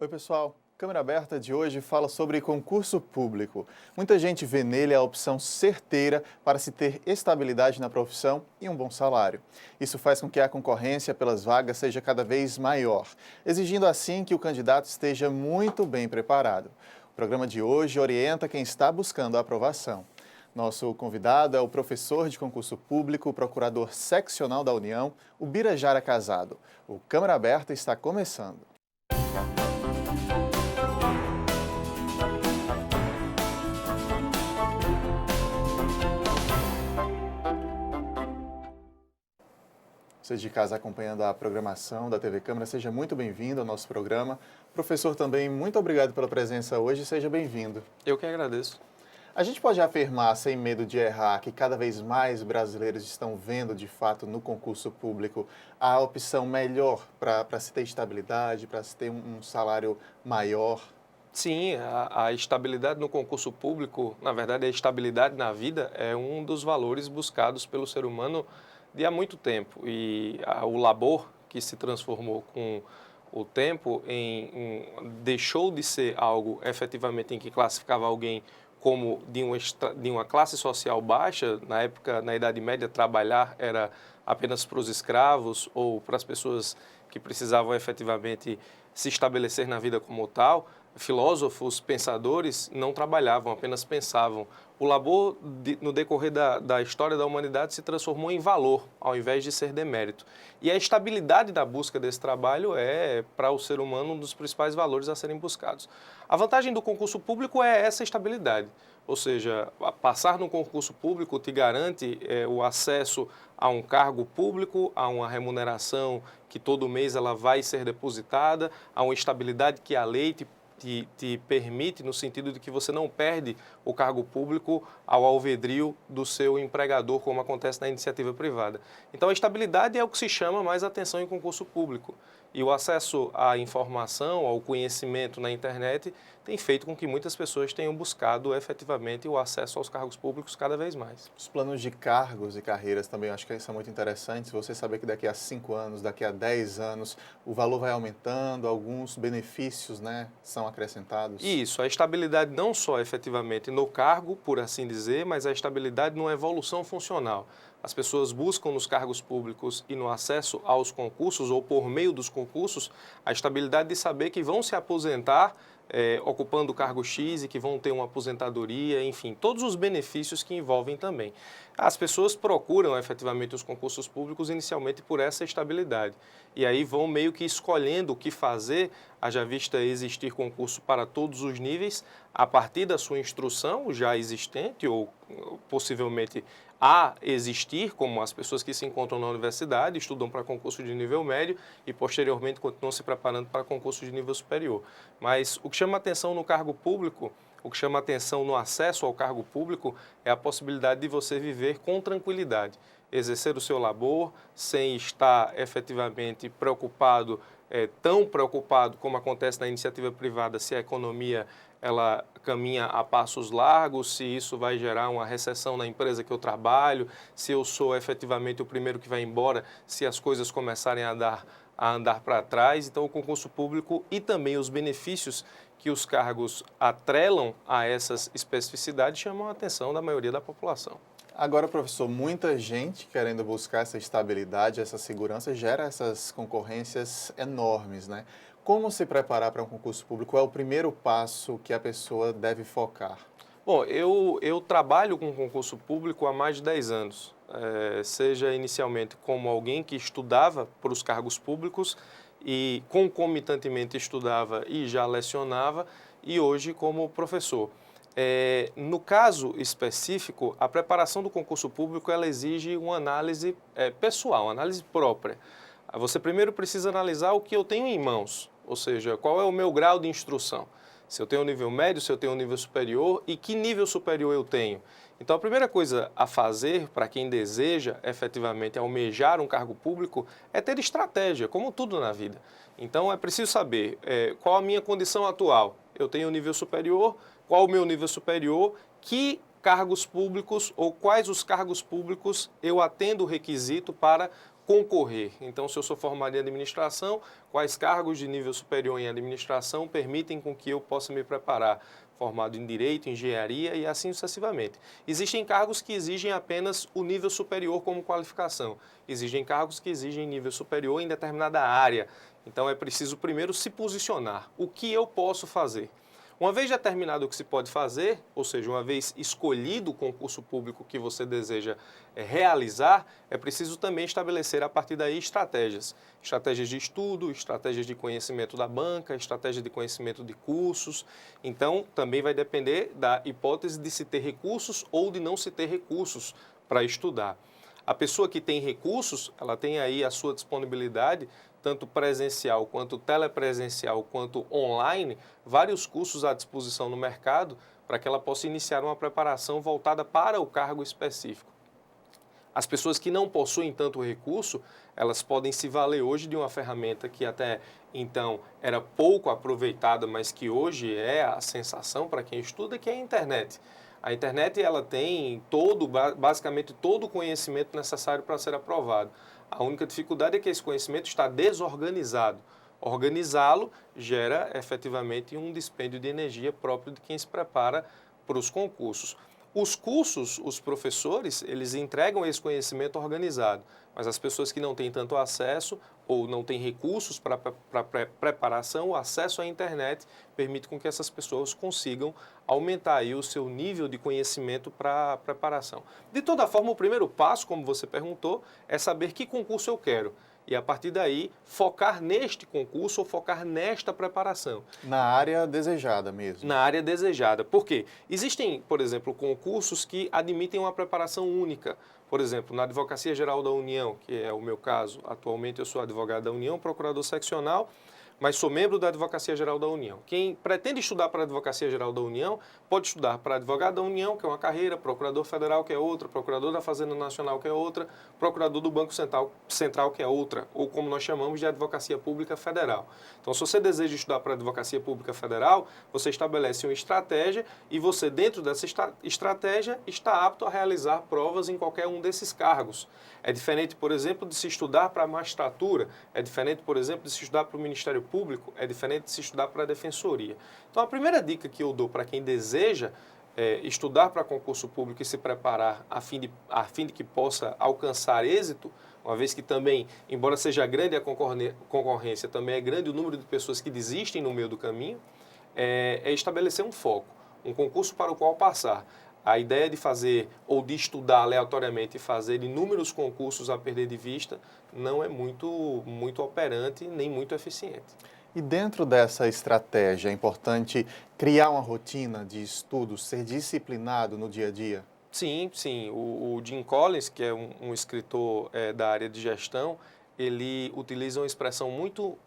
Oi, pessoal. Câmara Aberta de hoje fala sobre concurso público. Muita gente vê nele a opção certeira para se ter estabilidade na profissão e um bom salário. Isso faz com que a concorrência pelas vagas seja cada vez maior, exigindo assim que o candidato esteja muito bem preparado. O programa de hoje orienta quem está buscando a aprovação. Nosso convidado é o professor de concurso público, procurador seccional da União, o Birajara Casado. O Câmara Aberta está começando. Você de casa acompanhando a programação da TV Câmara, seja muito bem-vindo ao nosso programa. Professor, também muito obrigado pela presença hoje, seja bem-vindo. Eu que agradeço. A gente pode afirmar, sem medo de errar, que cada vez mais brasileiros estão vendo, de fato, no concurso público, a opção melhor para se ter estabilidade, para se ter um salário maior? Sim, a estabilidade no concurso público, na verdade, a estabilidade na vida é um dos valores buscados pelo ser humano de há muito tempo. E o labor que se transformou com o tempo deixou de ser algo efetivamente em que classificava alguém como de uma classe social baixa. Na época, na Idade Média, trabalhar era apenas para os escravos ou para as pessoas que precisavam efetivamente se estabelecer na vida como tal. Filósofos, pensadores não trabalhavam, apenas pensavam. O labor, no decorrer da história da humanidade, se transformou em valor, ao invés de ser demérito. E a estabilidade da busca desse trabalho é, para o ser humano, um dos principais valores a serem buscados. A vantagem do concurso público é essa estabilidade, ou seja, passar no concurso público te garante o acesso a um cargo público, a uma remuneração que todo mês ela vai ser depositada, a uma estabilidade que a lei te permite, no sentido de que você não perde o cargo público ao alvedrio do seu empregador, como acontece na iniciativa privada. Então, a estabilidade é o que se chama mais atenção em concurso público. E o acesso à informação, ao conhecimento na internet, tem feito com que muitas pessoas tenham buscado efetivamente o acesso aos cargos públicos cada vez mais. Os planos de cargos e carreiras também, eu acho que são muito interessantes. Você saber que daqui a 5 anos, daqui a 10 anos, o valor vai aumentando, alguns benefícios, né, são acrescentados. Isso, a estabilidade não só efetivamente no cargo, por assim dizer, mas a estabilidade numa evolução funcional. As pessoas buscam nos cargos públicos e no acesso aos concursos, ou por meio dos concursos, a estabilidade de saber que vão se aposentar ocupando o cargo X e que vão ter uma aposentadoria, enfim, todos os benefícios que envolvem também. As pessoas procuram efetivamente os concursos públicos inicialmente por essa estabilidade. E aí vão meio que escolhendo o que fazer, haja vista existir concurso para todos os níveis, a partir da sua instrução já existente ou possivelmente a existir, como as pessoas que se encontram na universidade, estudam para concurso de nível médio e posteriormente continuam se preparando para concurso de nível superior. Mas o que chama atenção no cargo público, o que chama atenção no acesso ao cargo público é a possibilidade de você viver com tranquilidade, exercer o seu labor sem estar efetivamente preocupado, tão preocupado como acontece na iniciativa privada, se a economia ela caminha a passos largos, se isso vai gerar uma recessão na empresa que eu trabalho, se eu sou efetivamente o primeiro que vai embora, se as coisas começarem a andar para trás. Então, o concurso público e também os benefícios que os cargos atrelam a essas especificidades chamam a atenção da maioria da população. Agora, professor, muita gente querendo buscar essa estabilidade, essa segurança, gera essas concorrências enormes, né? Como se preparar para um concurso público? Qual é o primeiro passo que a pessoa deve focar? Bom, eu trabalho com concurso público há mais de 10 anos, seja inicialmente como alguém que estudava para os cargos públicos e concomitantemente estudava e já lecionava, e hoje como professor. No caso específico, a preparação do concurso público ela exige uma análise pessoal, uma análise própria. Você primeiro precisa analisar o que eu tenho em mãos, ou seja, qual é o meu grau de instrução. Se eu tenho um nível médio, se eu tenho um nível superior e que nível superior eu tenho. Então, a primeira coisa a fazer para quem deseja efetivamente almejar um cargo público é ter estratégia, como tudo na vida. Então, é preciso saber qual a minha condição atual. Eu tenho um nível superior, qual o meu nível superior, que cargos públicos ou quais os cargos públicos eu atendo o requisito para concorrer. Então, se eu sou formado em administração, quais cargos de nível superior em administração permitem com que eu possa me preparar? Formado em direito, engenharia e assim sucessivamente. Existem cargos que exigem apenas o nível superior como qualificação. Existem cargos que exigem nível superior em determinada área. Então, é preciso primeiro se posicionar. O que eu posso fazer? Uma vez determinado o que se pode fazer, ou seja, uma vez escolhido o concurso público que você deseja realizar, é preciso também estabelecer a partir daí estratégias. Estratégias de estudo, estratégias de conhecimento da banca, estratégia de conhecimento de cursos. Então, também vai depender da hipótese de se ter recursos ou de não se ter recursos para estudar. A pessoa que tem recursos, ela tem aí a sua disponibilidade, tanto presencial quanto telepresencial, quanto online, vários cursos à disposição no mercado para que ela possa iniciar uma preparação voltada para o cargo específico. As pessoas que não possuem tanto recurso, elas podem se valer hoje de uma ferramenta que até então era pouco aproveitada, mas que hoje é a sensação para quem estuda, que é a internet. A internet ela tem basicamente todo o conhecimento necessário para ser aprovado. A única dificuldade é que esse conhecimento está desorganizado. Organizá-lo gera efetivamente um dispêndio de energia próprio de quem se prepara para os concursos. Os cursos, os professores, eles entregam esse conhecimento organizado, mas as pessoas que não têm tanto acesso ou não têm recursos para preparação, o acesso à internet permite com que essas pessoas consigam aumentar aí o seu nível de conhecimento para a preparação. De toda forma, o primeiro passo, como você perguntou, é saber que concurso eu quero. E, a partir daí, focar neste concurso ou focar nesta preparação. Na área desejada mesmo. Na área desejada. Por quê? Existem, por exemplo, concursos que admitem uma preparação única. Por exemplo, na Advocacia Geral da União, que é o meu caso, atualmente eu sou advogado da União, procurador seccional, mas sou membro da Advocacia Geral da União. Quem pretende estudar para a Advocacia Geral da União pode estudar para advogado da União, que é uma carreira, procurador federal, que é outra, procurador da Fazenda Nacional, que é outra, procurador do Banco Central, que é outra, ou como nós chamamos de Advocacia Pública Federal. Então, se você deseja estudar para a Advocacia Pública Federal, você estabelece uma estratégia e você, dentro dessa estratégia, está apto a realizar provas em qualquer um desses cargos. É diferente, por exemplo, de se estudar para a magistratura, é diferente, por exemplo, de se estudar para o Ministério Público, é diferente de se estudar para a Defensoria. Então, a primeira dica que eu dou para quem deseja estudar para concurso público e se preparar a fim de que possa alcançar êxito, uma vez que também, embora seja grande a concorrência, também é grande o número de pessoas que desistem no meio do caminho, é estabelecer um foco, um concurso para o qual passar. A ideia de fazer ou de estudar aleatoriamente e fazer inúmeros concursos a perder de vista não é muito operante nem muito eficiente. E dentro dessa estratégia é importante criar uma rotina de estudo, ser disciplinado no dia a dia? Sim, sim. O Jim Collins, que é um escritor da área de gestão, ele utiliza uma expressão muito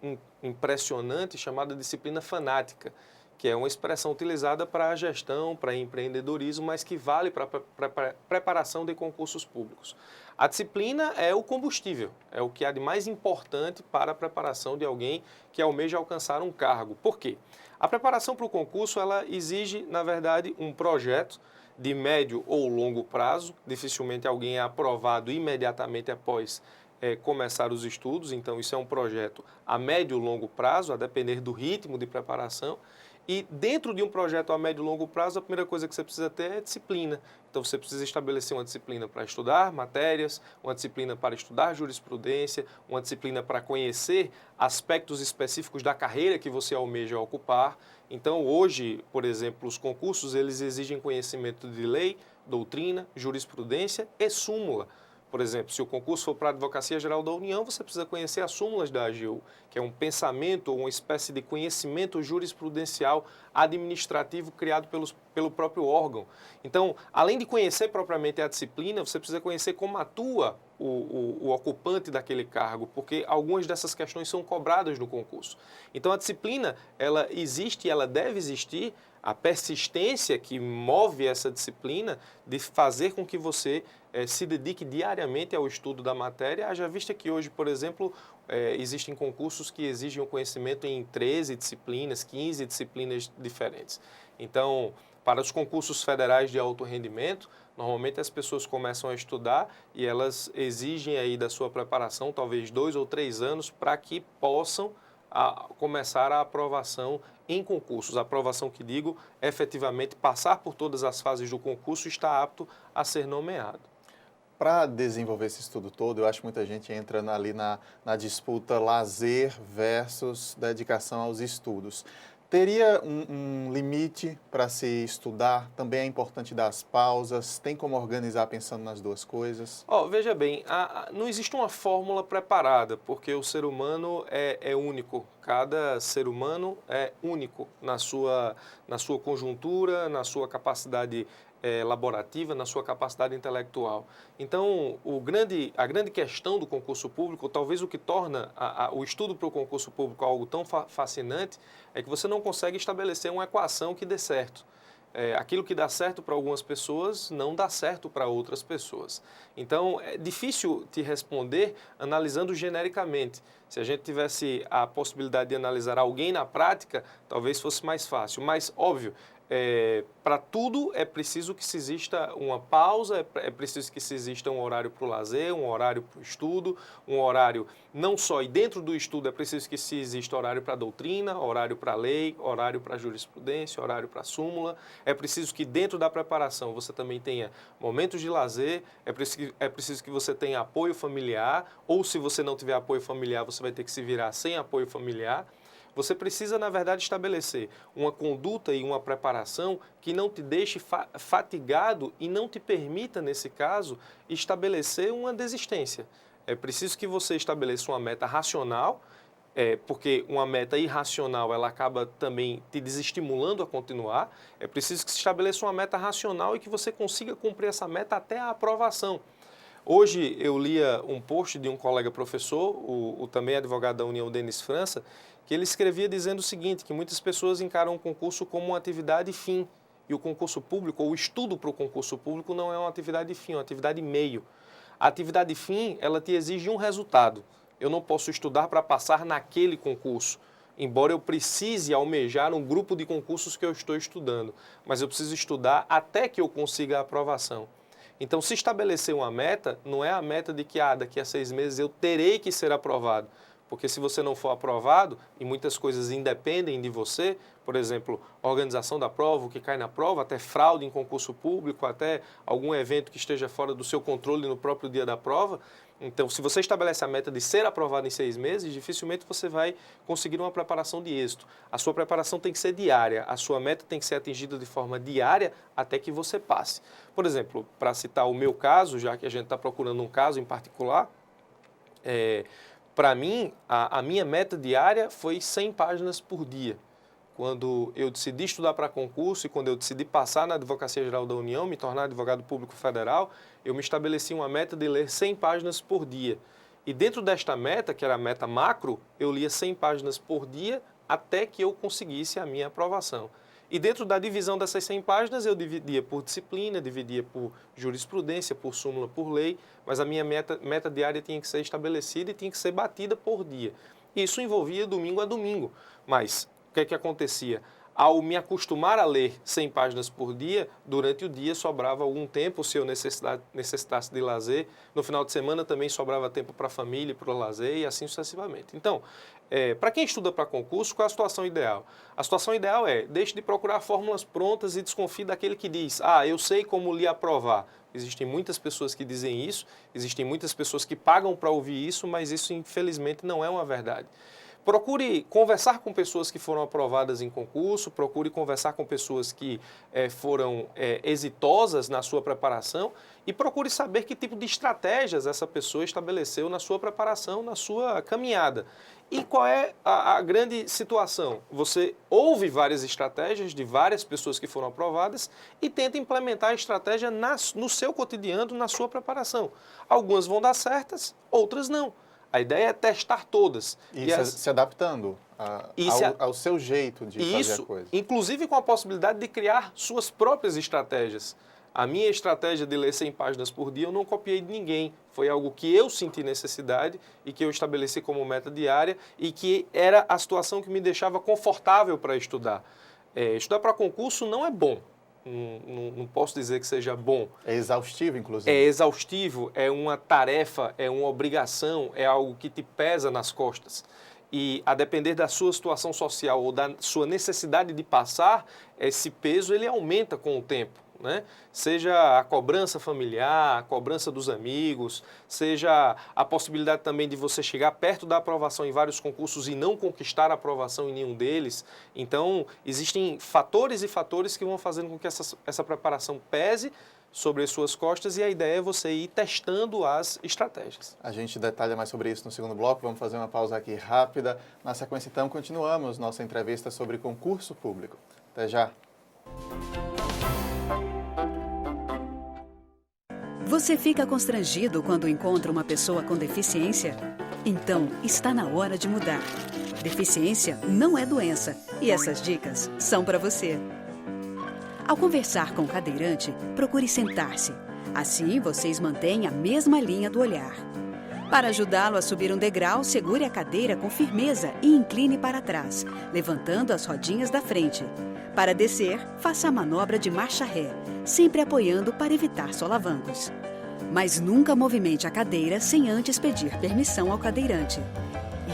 impressionante chamada disciplina fanática, que é uma expressão utilizada para a gestão, para empreendedorismo, mas que vale para a preparação de concursos públicos. A disciplina é o combustível, é o que há de mais importante para a preparação de alguém que almeja alcançar um cargo. Por quê? A preparação para o concurso, ela exige, na verdade, um projeto de médio ou longo prazo. Dificilmente alguém é aprovado imediatamente após começar os estudos, então isso é um projeto a médio e longo prazo, a depender do ritmo de preparação. E dentro de um projeto a médio e longo prazo, a primeira coisa que você precisa ter é disciplina. Então, você precisa estabelecer uma disciplina para estudar matérias, uma disciplina para estudar jurisprudência, uma disciplina para conhecer aspectos específicos da carreira que você almeja ocupar. Então, hoje, por exemplo, os concursos, eles exigem conhecimento de lei, doutrina, jurisprudência e súmula. Por exemplo, se o concurso for para a Advocacia Geral da União, você precisa conhecer as súmulas da AGU, que é um pensamento ou uma espécie de conhecimento jurisprudencial administrativo criado pelo próprio órgão. Então, além de conhecer propriamente a disciplina, você precisa conhecer como atua o ocupante daquele cargo, porque algumas dessas questões são cobradas no concurso. Então, a disciplina, ela existe e ela deve existir. A persistência que move essa disciplina de fazer com que você se dedique diariamente ao estudo da matéria, haja vista que hoje, por exemplo, existem concursos que exigem o conhecimento em 13 disciplinas, 15 disciplinas diferentes. Então, Para os concursos federais de alto rendimento, normalmente as pessoas começam a estudar e elas exigem aí da sua preparação talvez 2 ou 3 anos para que possam começar a aprovação em concursos. A aprovação que digo, efetivamente passar por todas as fases do concurso e está apto a ser nomeado. Para desenvolver esse estudo todo, eu acho que muita gente entra ali na disputa lazer versus dedicação aos estudos. Teria um limite para se estudar? Também é importante dar as pausas? Tem como organizar pensando nas duas coisas? Veja bem, não existe uma fórmula preparada, porque o ser humano é único. Cada ser humano é único na sua conjuntura, na sua capacidade laborativa, na sua capacidade intelectual. Então, a grande questão do concurso público, talvez o que torna o estudo para o concurso público algo tão fascinante, é que você não consegue estabelecer uma equação que dê certo. Aquilo que dá certo para algumas pessoas não dá certo para outras pessoas. Então, é difícil te responder analisando genericamente. Se a gente tivesse a possibilidade de analisar alguém na prática, talvez fosse mais fácil. Mas, óbvio, para tudo é preciso que se exista uma pausa, é preciso que se exista um horário para o lazer, um horário para o estudo, um horário não só, e dentro do estudo é preciso que se exista horário para a doutrina, horário para a lei, horário para a jurisprudência, horário para a súmula. É preciso que dentro da preparação você também tenha momentos de lazer, é preciso que você tenha apoio familiar, ou se você não tiver apoio familiar, você vai ter que se virar sem apoio familiar. Você precisa, na verdade, estabelecer uma conduta e uma preparação que não te deixe fatigado e não te permita, nesse caso, estabelecer uma desistência. É preciso que você estabeleça uma meta racional, porque uma meta irracional ela acaba também te desestimulando a continuar. É preciso que se estabeleça uma meta racional e que você consiga cumprir essa meta até a aprovação. Hoje eu lia um post de um colega professor, o também advogado da União, Denis França, que ele escrevia dizendo o seguinte, que muitas pessoas encaram o concurso como uma atividade fim, e o concurso público, ou o estudo para o concurso público, não é uma atividade fim, é uma atividade meio. A atividade fim, ela te exige um resultado. Eu não posso estudar para passar naquele concurso, embora eu precise almejar um grupo de concursos que eu estou estudando, mas eu preciso estudar até que eu consiga a aprovação. Então, se estabelecer uma meta, não é a meta de que daqui a 6 meses eu terei que ser aprovado. Porque se você não for aprovado, e muitas coisas independem de você, por exemplo, a organização da prova, o que cai na prova, até fraude em concurso público, até algum evento que esteja fora do seu controle no próprio dia da prova. Então, se você estabelece a meta de ser aprovado em 6 meses, dificilmente você vai conseguir uma preparação de êxito. A sua preparação tem que ser diária, a sua meta tem que ser atingida de forma diária até que você passe. Por exemplo, para citar o meu caso, já que a gente está procurando um caso em particular, para mim, a minha meta diária foi 100 páginas por dia. Quando eu decidi estudar para concurso e quando eu decidi passar na Advocacia Geral da União, me tornar advogado público federal, eu me estabeleci uma meta de ler 100 páginas por dia. E dentro desta meta, que era a meta macro, eu lia 100 páginas por dia até que eu conseguisse a minha aprovação. E dentro da divisão dessas 100 páginas, eu dividia por disciplina, dividia por jurisprudência, por súmula, por lei, mas a minha meta diária tinha que ser estabelecida e tinha que ser batida por dia. Isso envolvia domingo a domingo, mas o que acontecia? Ao me acostumar a ler 100 páginas por dia, durante o dia sobrava algum tempo se eu necessitasse de lazer. No final de semana também sobrava tempo para a família, para o lazer e assim sucessivamente. Então, para quem estuda para concurso, qual é a situação ideal? A situação ideal deixe de procurar fórmulas prontas e desconfie daquele que diz, eu sei como lhe aprovar. Existem muitas pessoas que dizem isso, existem muitas pessoas que pagam para ouvir isso, mas isso infelizmente não é uma verdade. Procure conversar com pessoas que foram aprovadas em concurso, procure conversar com pessoas que foram exitosas na sua preparação e procure saber que tipo de estratégias essa pessoa estabeleceu na sua preparação, na sua caminhada. E qual é a grande situação? Você ouve várias estratégias de várias pessoas que foram aprovadas e tenta implementar a estratégia no seu cotidiano, na sua preparação. Algumas vão dar certas, outras não. A ideia é testar todas. E se adaptando ao seu jeito de fazer a coisa. Inclusive com a possibilidade de criar suas próprias estratégias. A minha estratégia de ler 100 páginas por dia eu não copiei de ninguém. Foi algo que eu senti necessidade e que eu estabeleci como meta diária e que era a situação que me deixava confortável para estudar. Estudar para concurso não é bom. não posso dizer que seja bom. É exaustivo, inclusive. É exaustivo, é uma tarefa, é uma obrigação, é algo que te pesa nas costas. E a depender da sua situação social ou da sua necessidade de passar, esse peso ele aumenta com o tempo, né? Seja a cobrança familiar, a cobrança dos amigos, seja a possibilidade também de você chegar perto da aprovação em vários concursos e não conquistar a aprovação em nenhum deles. Então, existem fatores e fatores que vão fazendo com que essa preparação pese sobre as suas costas, e a ideia é você ir testando as estratégias. A gente detalha mais sobre isso no segundo bloco. Vamos fazer uma pausa aqui rápida. Na sequência, então, continuamos nossa entrevista sobre concurso público. Até já. Você fica constrangido quando encontra uma pessoa com deficiência? Então, está na hora de mudar. Deficiência não é doença, e essas dicas são para você. Ao conversar com o cadeirante, procure sentar-se. Assim, vocês mantêm a mesma linha do olhar. Para ajudá-lo a subir um degrau, segure a cadeira com firmeza e incline para trás, levantando as rodinhas da frente. Para descer, faça a manobra de marcha ré, sempre apoiando para evitar solavancos. Mas nunca movimente a cadeira sem antes pedir permissão ao cadeirante.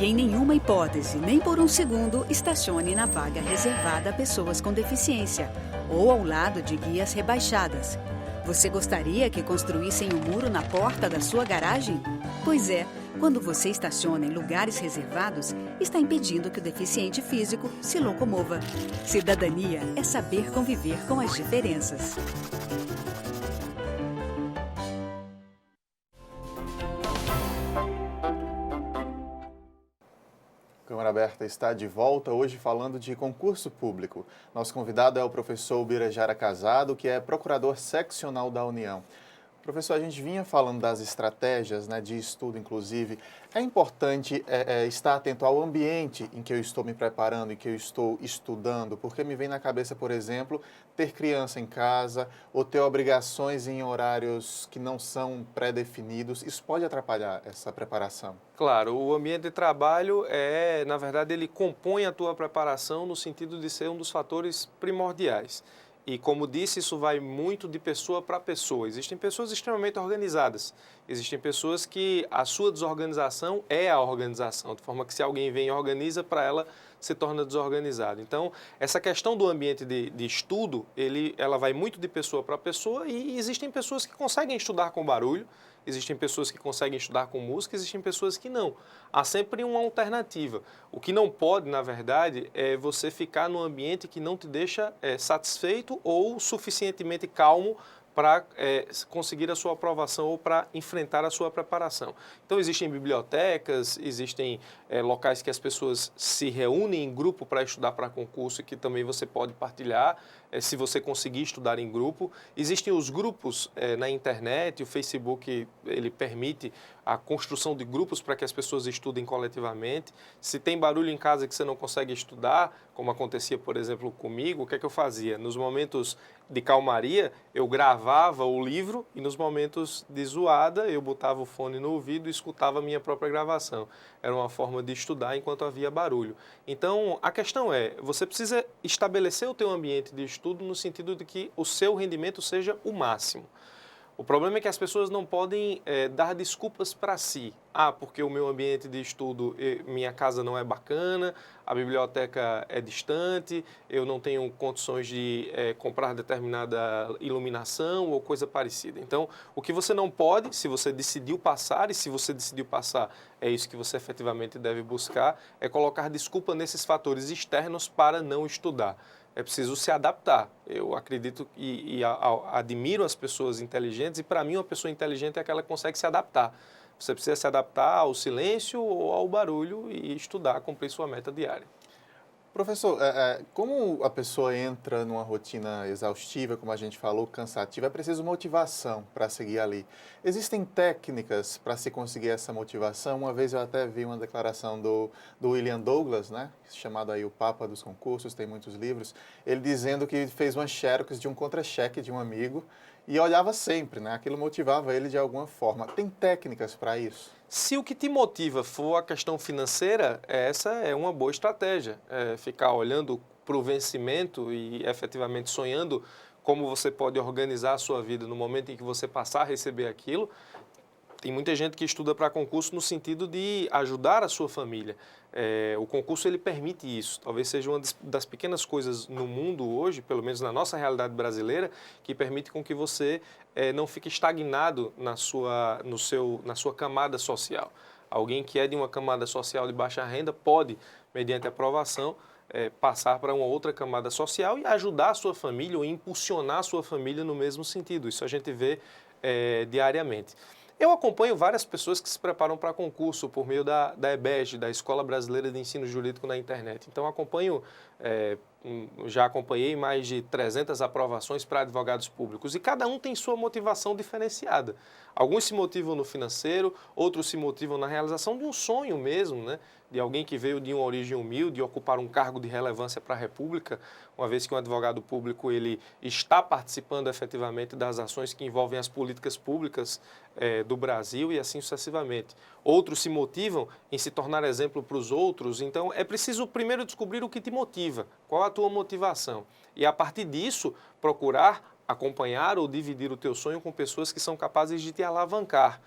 E em nenhuma hipótese, nem por um segundo, estacione na vaga reservada a pessoas com deficiência ou ao lado de guias rebaixadas. Você gostaria que construíssem um muro na porta da sua garagem? Pois é, quando você estaciona em lugares reservados, está impedindo que o deficiente físico se locomova. Cidadania é saber conviver com as diferenças. Câmara Aberta está de volta, hoje falando de concurso público. Nosso convidado é o professor Ubirajara Casado, que é procurador seccional da União. Professor, a gente vinha falando das estratégias, né, de estudo, inclusive. É importante estar atento ao ambiente em que eu estou me preparando, em que eu estou estudando, porque me vem na cabeça, por exemplo, ter criança em casa ou ter obrigações em horários que não são pré-definidos. Isso pode atrapalhar essa preparação? Claro, o ambiente de trabalho na verdade, ele compõe a tua preparação no sentido de ser um dos fatores primordiais. E, como disse, isso vai muito de pessoa para pessoa. Existem pessoas extremamente organizadas. Existem pessoas que a sua desorganização é a organização, de forma que se alguém vem e organiza, para ela se torna desorganizado. Então, essa questão do ambiente de estudo, ela vai muito de pessoa para pessoa, e existem pessoas que conseguem estudar com barulho, existem pessoas que conseguem estudar com música, existem pessoas que não. Há sempre uma alternativa. O que não pode, na verdade, é você ficar num ambiente que não te deixa satisfeito ou suficientemente calmo para conseguir a sua aprovação ou para enfrentar a sua preparação. Então, existem bibliotecas, existem locais que as pessoas se reúnem em grupo para estudar para concurso, e que também você pode partilhar, se você conseguir estudar em grupo. Existem os grupos na internet, o Facebook ele permite a construção de grupos para que as pessoas estudem coletivamente. Se tem barulho em casa que você não consegue estudar, como acontecia, por exemplo, comigo, o que é que eu fazia? Nos momentos de calmaria, eu gravava o livro, e nos momentos de zoada, eu botava o fone no ouvido e escutava a minha própria gravação. Era uma forma de estudar enquanto havia barulho. Então, a questão é, você precisa estabelecer o teu ambiente de estudo no sentido de que o seu rendimento seja o máximo. O problema é que as pessoas não podem dar desculpas para si. Porque o meu ambiente de estudo, minha casa não é bacana, a biblioteca é distante, eu não tenho condições de comprar determinada iluminação ou coisa parecida. Então, o que você não pode, se você decidiu passar, e se você decidiu passar, é isso que você efetivamente deve buscar, é colocar desculpa nesses fatores externos para não estudar. É preciso se adaptar. Eu acredito e admiro as pessoas inteligentes, e para mim uma pessoa inteligente é aquela que consegue se adaptar. Você precisa se adaptar ao silêncio ou ao barulho e estudar, cumprir sua meta diária. Professor, como a pessoa entra numa rotina exaustiva, como a gente falou, cansativa, é preciso motivação para seguir ali. Existem técnicas para se conseguir essa motivação? Uma vez eu até vi uma declaração do William Douglas, né, chamado aí o Papa dos Concursos, tem muitos livros, ele dizendo que fez uma xerox de um contra-cheque de um amigo e olhava sempre, né? Aquilo motivava ele de alguma forma. Tem técnicas para isso? Se o que te motiva for a questão financeira, essa é uma boa estratégia. Ficar olhando para o vencimento e efetivamente sonhando como você pode organizar a sua vida no momento em que você passar a receber aquilo. Tem muita gente que estuda para concurso no sentido de ajudar a sua família. O concurso ele permite isso. Talvez seja uma das pequenas coisas no mundo hoje, pelo menos na nossa realidade brasileira, que permite com que você não fique estagnado na sua camada social. Alguém que é de uma camada social de baixa renda pode, mediante aprovação, passar para uma outra camada social e ajudar a sua família ou impulsionar a sua família no mesmo sentido. Isso a gente vê diariamente. Eu acompanho várias pessoas que se preparam para concurso por meio da EBEG, da Escola Brasileira de Ensino Jurídico na internet. Então, já acompanhei mais de 300 aprovações para advogados públicos e cada um tem sua motivação diferenciada. Alguns se motivam no financeiro, outros se motivam na realização de um sonho mesmo, né? De alguém que veio de uma origem humilde, de ocupar um cargo de relevância para a República, uma vez que um advogado público ele está participando efetivamente das ações que envolvem as políticas públicas do Brasil e assim sucessivamente. Outros se motivam em se tornar exemplo para os outros, então é preciso primeiro descobrir o que te motiva, qual a tua motivação e a partir disso procurar acompanhar ou dividir o teu sonho com pessoas que são capazes de te alavancar.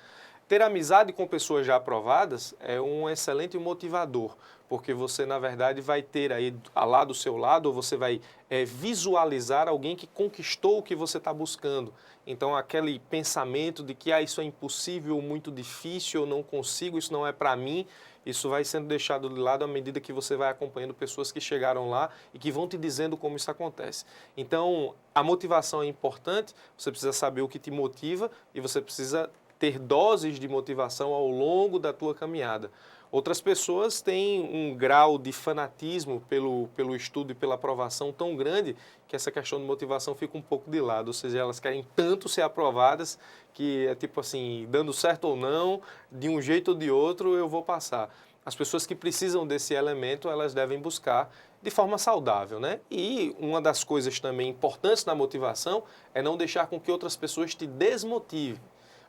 Ter amizade com pessoas já aprovadas é um excelente motivador, porque você, na verdade, vai ter aí lá do seu lado, ou você vai visualizar alguém que conquistou o que você está buscando. Então, aquele pensamento de que isso é impossível, muito difícil, eu não consigo, isso não é para mim, isso vai sendo deixado de lado à medida que você vai acompanhando pessoas que chegaram lá e que vão te dizendo como isso acontece. Então, a motivação é importante, você precisa saber o que te motiva e você precisa ter doses de motivação ao longo da tua caminhada. Outras pessoas têm um grau de fanatismo pelo estudo e pela aprovação tão grande que essa questão de motivação fica um pouco de lado, ou seja, elas querem tanto ser aprovadas que é tipo assim, dando certo ou não, de um jeito ou de outro eu vou passar. As pessoas que precisam desse elemento, elas devem buscar de forma saudável, né? E uma das coisas também importantes na motivação é não deixar com que outras pessoas te desmotivem.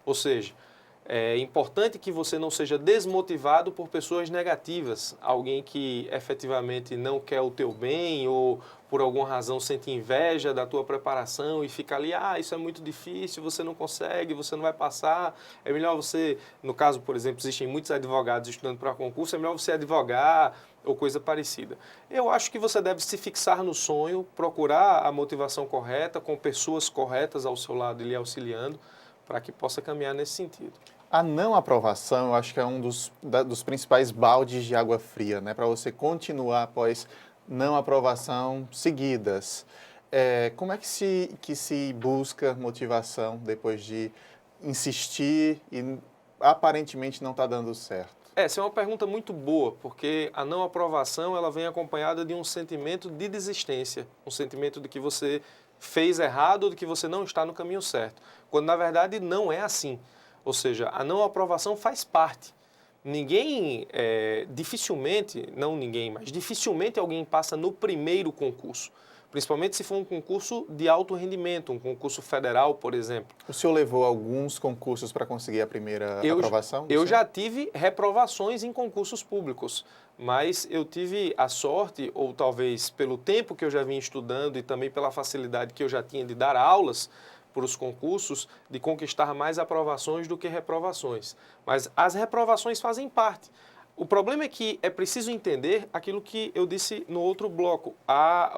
Ou seja, é importante que você não seja desmotivado por pessoas negativas, alguém que efetivamente não quer o teu bem ou por alguma razão sente inveja da tua preparação e fica ali, isso é muito difícil, você não consegue, você não vai passar, é melhor você, no caso, por exemplo, existem muitos advogados estudando para concurso, é melhor você advogar ou coisa parecida. Eu acho que você deve se fixar no sonho, procurar a motivação correta, com pessoas corretas ao seu lado e lhe auxiliando, para que possa caminhar nesse sentido. A não aprovação, eu acho que é um dos principais baldes de água fria, né? Para você continuar após não aprovação seguidas. Como é que se busca motivação depois de insistir e aparentemente não está dando certo? Essa é uma pergunta muito boa, porque a não aprovação ela vem acompanhada de um sentimento de desistência, um sentimento de que você fez errado ou de que você não está no caminho certo, quando na verdade não é assim. Ou seja, a não aprovação faz parte. Dificilmente alguém passa no primeiro concurso, principalmente se for um concurso de alto rendimento, um concurso federal, por exemplo. O senhor levou alguns concursos para conseguir a primeira aprovação? Eu já tive reprovações em concursos públicos, mas eu tive a sorte, ou talvez pelo tempo que eu já vim estudando e também pela facilidade que eu já tinha de dar aulas para os concursos, de conquistar mais aprovações do que reprovações. Mas as reprovações fazem parte. O problema é que é preciso entender aquilo que eu disse no outro bloco.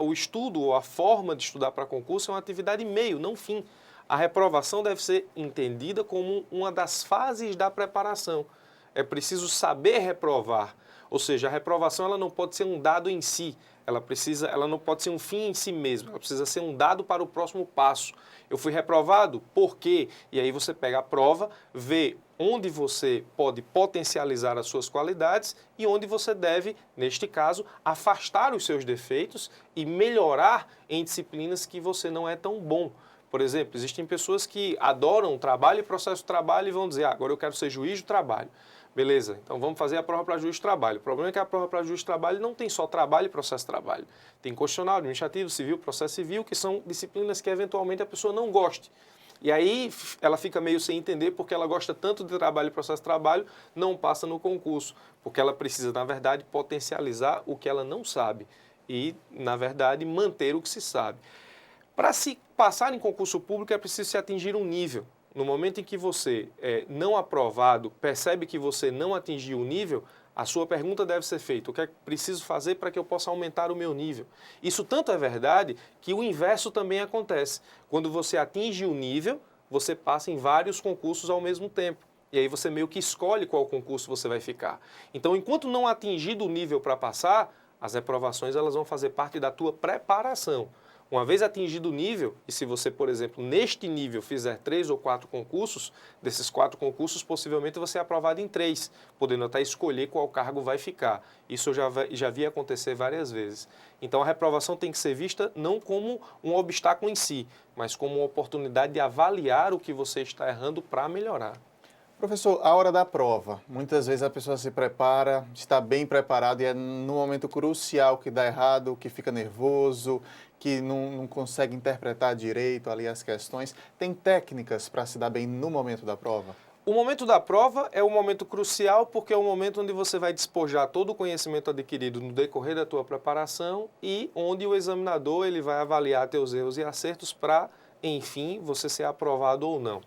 O estudo ou a forma de estudar para concurso é uma atividade meio, não fim. A reprovação deve ser entendida como uma das fases da preparação. É preciso saber reprovar. Ou seja, a reprovação ela não pode ser um dado em si. Ela não pode ser um fim em si mesmo. Ela precisa ser um dado para o próximo passo. Eu fui reprovado, por quê? E aí você pega a prova, vê onde você pode potencializar as suas qualidades e onde você deve, neste caso, afastar os seus defeitos e melhorar em disciplinas que você não é tão bom. Por exemplo, existem pessoas que adoram trabalho e processo de trabalho e vão dizer, agora eu quero ser juiz do trabalho. Beleza, então vamos fazer a prova para juiz de trabalho. O problema é que a prova para juiz de trabalho não tem só trabalho e processo de trabalho. Tem constitucional, administrativo, civil, processo civil, que são disciplinas que eventualmente a pessoa não goste. E aí ela fica meio sem entender porque ela gosta tanto de trabalho e processo de trabalho, não passa no concurso. Porque ela precisa, na verdade, potencializar o que ela não sabe e, na verdade, manter o que se sabe. Para se passar em concurso público é preciso se atingir um nível. No momento em que você, não aprovado, percebe que você não atingiu o nível, a sua pergunta deve ser feita: o que é que preciso fazer para que eu possa aumentar o meu nível? Isso tanto é verdade que o inverso também acontece. Quando você atinge o nível, você passa em vários concursos ao mesmo tempo. E aí você meio que escolhe qual concurso você vai ficar. Então, enquanto não atingido o nível para passar, as reprovações elas vão fazer parte da tua preparação. Uma vez atingido o nível, e se você, por exemplo, neste nível fizer 3 ou 4 concursos, desses 4 concursos, possivelmente você é aprovado em 3, podendo até escolher qual cargo vai ficar. Isso eu já vi acontecer várias vezes. Então, a reprovação tem que ser vista não como um obstáculo em si, mas como uma oportunidade de avaliar o que você está errando para melhorar. Professor, a hora da prova. Muitas vezes a pessoa se prepara, está bem preparado e é no momento crucial que dá errado, que fica nervoso, que não consegue interpretar direito ali as questões. Tem técnicas para se dar bem no momento da prova? O momento da prova é o momento crucial porque é o momento onde você vai despojar todo o conhecimento adquirido no decorrer da tua preparação e onde o examinador ele vai avaliar teus erros e acertos para, enfim, você ser aprovado ou não.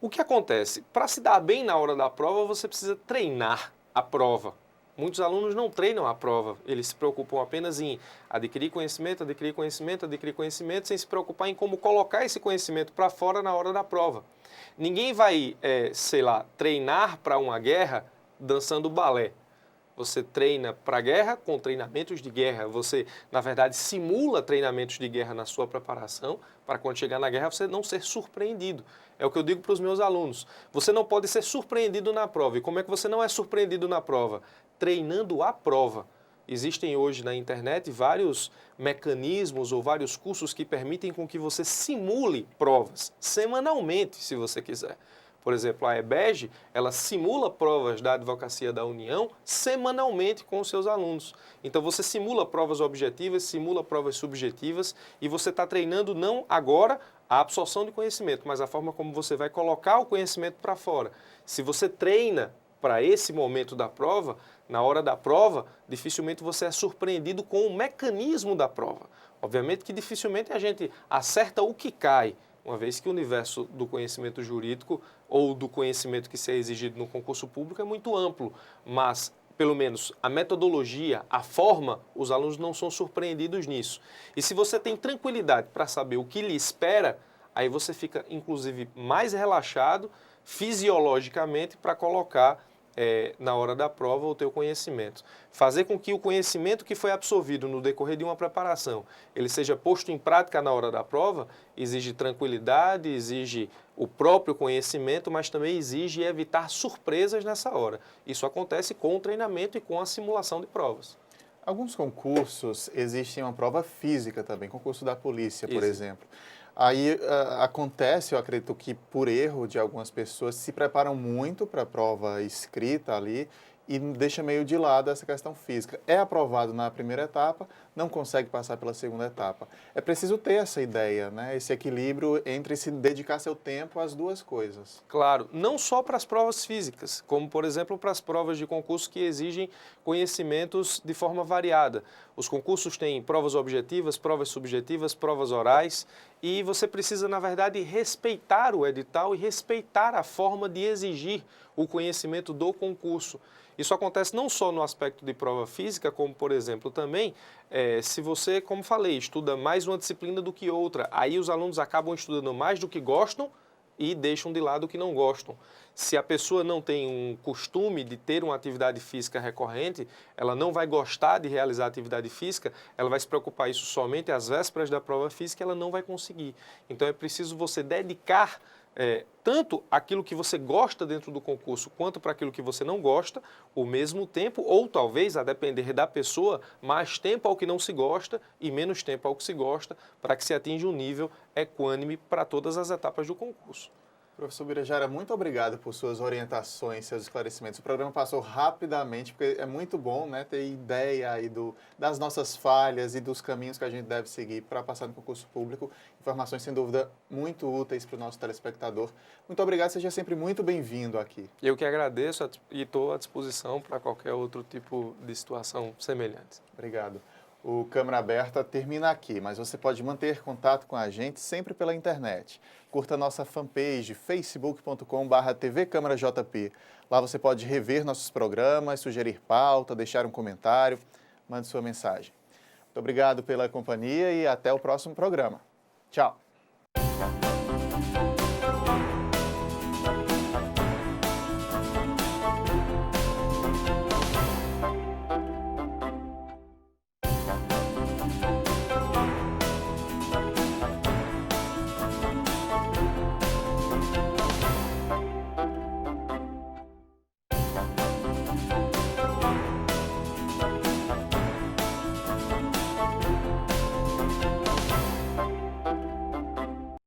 O que acontece? Para se dar bem na hora da prova, você precisa treinar a prova. Muitos alunos não treinam a prova, eles se preocupam apenas em adquirir conhecimento, sem se preocupar em como colocar esse conhecimento para fora na hora da prova. Ninguém vai, treinar para uma guerra dançando balé. Você treina para a guerra com treinamentos de guerra. Você, na verdade, simula treinamentos de guerra na sua preparação para quando chegar na guerra você não ser surpreendido. É o que eu digo para os meus alunos. Você não pode ser surpreendido na prova. E como é que você não é surpreendido na prova? Treinando a prova. Existem hoje na internet vários mecanismos ou vários cursos que permitem com que você simule provas semanalmente, se você quiser. Por exemplo, a EBEG, ela simula provas da Advocacia da União semanalmente com os seus alunos. Então, você simula provas objetivas, simula provas subjetivas e você está treinando não agora a absorção de conhecimento, mas a forma como você vai colocar o conhecimento para fora. Se você treina para esse momento da prova, na hora da prova, dificilmente você é surpreendido com o mecanismo da prova. Obviamente que dificilmente a gente acerta o que cai, uma vez que o universo do conhecimento jurídico ou do conhecimento que se é exigido no concurso público é muito amplo, mas, pelo menos, a metodologia, a forma, os alunos não são surpreendidos nisso. E se você tem tranquilidade para saber o que lhe espera, aí você fica, inclusive, mais relaxado fisiologicamente para colocar na hora da prova o teu conhecimento. Fazer com que o conhecimento que foi absorvido no decorrer de uma preparação, ele seja posto em prática na hora da prova, exige tranquilidade, exige o próprio conhecimento, mas também exige evitar surpresas nessa hora. Isso acontece com o treinamento e com a simulação de provas. Alguns concursos existem uma prova física também, concurso da polícia, por Isso. exemplo. Aí acontece, eu acredito que por erro de algumas pessoas, se preparam muito para a prova escrita ali e deixa meio de lado essa questão física. É aprovado na primeira etapa, não consegue passar pela segunda etapa. É preciso ter essa ideia, né? Esse equilíbrio entre se dedicar seu tempo às duas coisas. Claro, não só para as provas físicas, como, por exemplo, para as provas de concurso que exigem conhecimentos de forma variada. Os concursos têm provas objetivas, provas subjetivas, provas orais, e você precisa, na verdade, respeitar o edital e respeitar a forma de exigir o conhecimento do concurso. Isso acontece não só no aspecto de prova física, como, por exemplo, também, se você, como falei, estuda mais uma disciplina do que outra, aí os alunos acabam estudando mais do que gostam e deixam de lado o que não gostam. Se a pessoa não tem um costume de ter uma atividade física recorrente, ela não vai gostar de realizar atividade física, ela vai se preocupar isso somente às vésperas da prova física e ela não vai conseguir. Então é preciso você dedicar tanto aquilo que você gosta dentro do concurso quanto para aquilo que você não gosta, o mesmo tempo, ou talvez, a depender da pessoa, mais tempo ao que não se gosta e menos tempo ao que se gosta, para que se atinja um nível equânime para todas as etapas do concurso. Professor Birajara, muito obrigado por suas orientações, seus esclarecimentos. O programa passou rapidamente, porque é muito bom, né, ter ideia aí das nossas falhas e dos caminhos que a gente deve seguir para passar no concurso público. Informações, sem dúvida, muito úteis para o nosso telespectador. Muito obrigado, seja sempre muito bem-vindo aqui. Eu que agradeço e estou à disposição para qualquer outro tipo de situação semelhante. Obrigado. O Câmara Aberta termina aqui, mas você pode manter contato com a gente sempre pela internet. Curta nossa fanpage facebook.com/TV Câmara JP. Lá você pode rever nossos programas, sugerir pauta, deixar um comentário, mande sua mensagem. Muito obrigado pela companhia e até o próximo programa. Tchau!